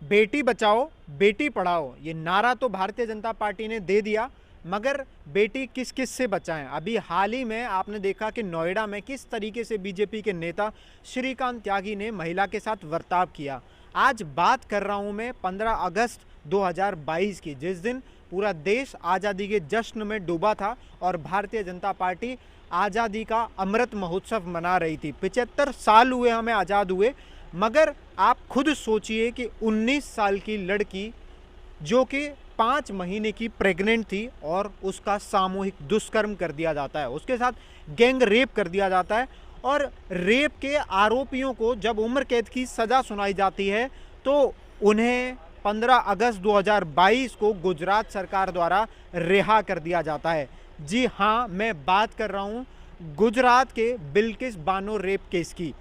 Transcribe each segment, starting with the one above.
बेटी बचाओ बेटी पढ़ाओ ये नारा तो भारतीय जनता पार्टी ने दे दिया, मगर बेटी किस किस से बचाएं। अभी हाल ही में आपने देखा कि नोएडा में किस तरीके से बीजेपी के नेता श्रीकांत त्यागी ने महिला के साथ बर्ताव किया। आज बात कर रहा हूं मैं 15 अगस्त 2022 की, जिस दिन पूरा देश आज़ादी के जश्न में डूबा था और भारतीय जनता पार्टी आज़ादी का अमृत महोत्सव मना रही थी। 75 साल हुए हमें आज़ाद हुए, मगर आप खुद सोचिए कि 19 साल की लड़की जो कि 5 महीने की प्रेग्नेंट थी और उसका सामूहिक दुष्कर्म कर दिया जाता है, उसके साथ गैंग रेप कर दिया जाता है। और रेप के आरोपियों को जब उम्र कैद की सज़ा सुनाई जाती है तो उन्हें 15 अगस्त 2022 को गुजरात सरकार द्वारा रिहा कर दिया जाता है। जी हाँ, मैं बात कर रहा हूँ गुजरात के बिल्किस बानो रेप केस की।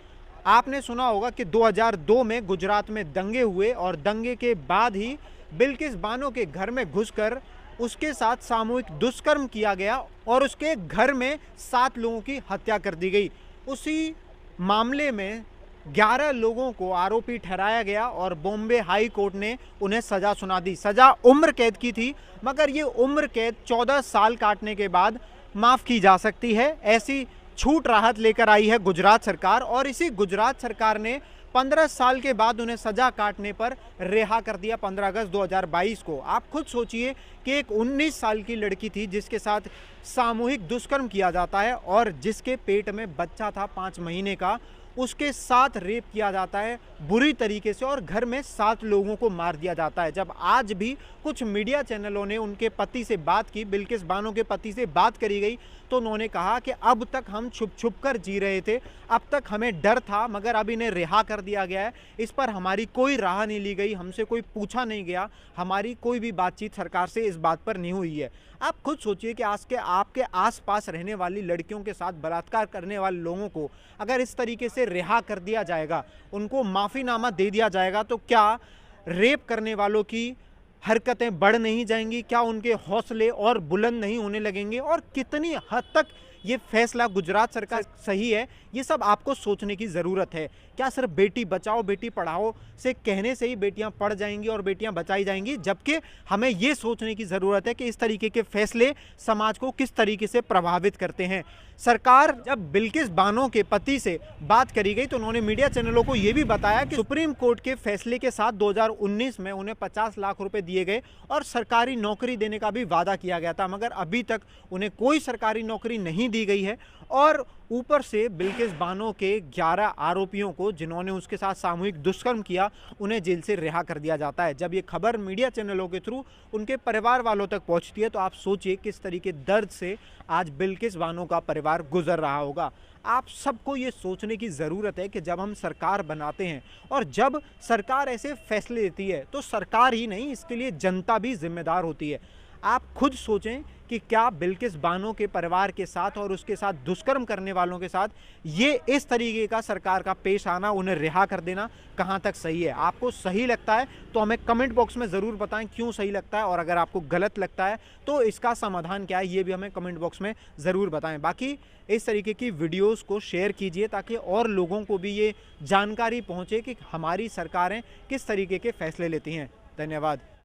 आपने सुना होगा कि 2002 में गुजरात में दंगे हुए और दंगे के बाद ही बिल्किस बानो के घर में घुसकर उसके साथ सामूहिक दुष्कर्म किया गया और उसके घर में 7 लोगों की हत्या कर दी गई। उसी मामले में 11 लोगों को आरोपी ठहराया गया और बॉम्बे हाई कोर्ट ने उन्हें सज़ा सुना दी। सज़ा उम्र कैद की थी, मगर ये उम्र कैद 14 साल काटने के बाद माफ़ की जा सकती है। ऐसी छूट राहत लेकर आई है गुजरात सरकार और इसी गुजरात सरकार ने 15 साल के बाद उन्हें सजा काटने पर रिहा कर दिया 15 अगस्त 2022 को। आप खुद सोचिए कि एक 19 साल की लड़की थी जिसके साथ सामूहिक दुष्कर्म किया जाता है और जिसके पेट में बच्चा था 5 महीने का, उसके साथ रेप किया जाता है बुरी तरीके से और घर में 7 लोगों को मार दिया जाता है। जब आज भी कुछ मीडिया चैनलों ने उनके पति से बात की, बिल्किस बानो के पति से बात करी गई, तो उन्होंने कहा कि अब तक हम छुप छुप कर जी रहे थे, अब तक हमें डर था, मगर अब इन्हें रिहा कर दिया गया है। इस पर हमारी कोई राह नहीं ली गई, हमसे कोई पूछा नहीं गया, हमारी कोई भी बातचीत सरकार से इस बात पर नहीं हुई है। आप खुद सोचिए कि आज के आपके आसपास रहने वाली लड़कियों के साथ बलात्कार करने वाले लोगों को अगर इस तरीके से रिहा कर दिया जाएगा, उनको माफ़ीनामा दे दिया जाएगा, तो क्या रेप करने वालों की हरकतें बढ़ नहीं जाएंगी? क्या उनके हौसले और बुलंद नहीं होने लगेंगे? और कितनी हद तक ये फैसला गुजरात सरकार सही है, ये सब आपको सोचने की ज़रूरत है। क्या सिर्फ बेटी बचाओ बेटी पढ़ाओ से कहने से ही बेटियां पढ़ जाएंगी और बेटियां बचाई जाएंगी? जबकि हमें ये सोचने की ज़रूरत है कि इस तरीके के फैसले समाज को किस तरीके से प्रभावित करते हैं। सरकार जब बिल्किस बानो के पति से बात करी गई तो उन्होंने मीडिया चैनलों को ये भी बताया कि सुप्रीम कोर्ट के फैसले के साथ 2019 में उन्हें 50 लाख रुपए दिए गए और सरकारी नौकरी देने का भी वादा किया गया था, मगर अभी तक उन्हें कोई सरकारी नौकरी नहीं दी गई है। और ऊपर से बिल्किस बानो के 11 आरोपियों को जिन्होंने उसके साथ सामूहिक दुष्कर्म किया, उन्हें जेल से रिहा कर दिया जाता है। जब ये खबर मीडिया चैनलों के थ्रू उनके परिवार वालों तक पहुंचती है तो आप सोचिए किस तरीके दर्द से आज बिल्किस बानो का परिवार गुजर रहा होगा। आप सबको ये सोचने की ज़रूरत है कि जब हम सरकार बनाते हैं और जब सरकार ऐसे फैसले लेती है तो सरकार ही नहीं, इसके लिए जनता भी जिम्मेदार होती है। आप खुद सोचें कि क्या बिल्किस बानो के परिवार के साथ और उसके साथ दुष्कर्म करने वालों के साथ ये इस तरीके का सरकार का पेश आना, उन्हें रिहा कर देना कहां तक सही है? आपको सही लगता है तो हमें कमेंट बॉक्स में ज़रूर बताएं क्यों सही लगता है, और अगर आपको गलत लगता है तो इसका समाधान क्या है ये भी हमें कमेंट बॉक्स में ज़रूर बताएं। बाकी इस तरीके की वीडियोज़ को शेयर कीजिए ताकि और लोगों को भी ये जानकारी पहुँचे कि हमारी सरकारें किस तरीके के फैसले लेती हैं। धन्यवाद।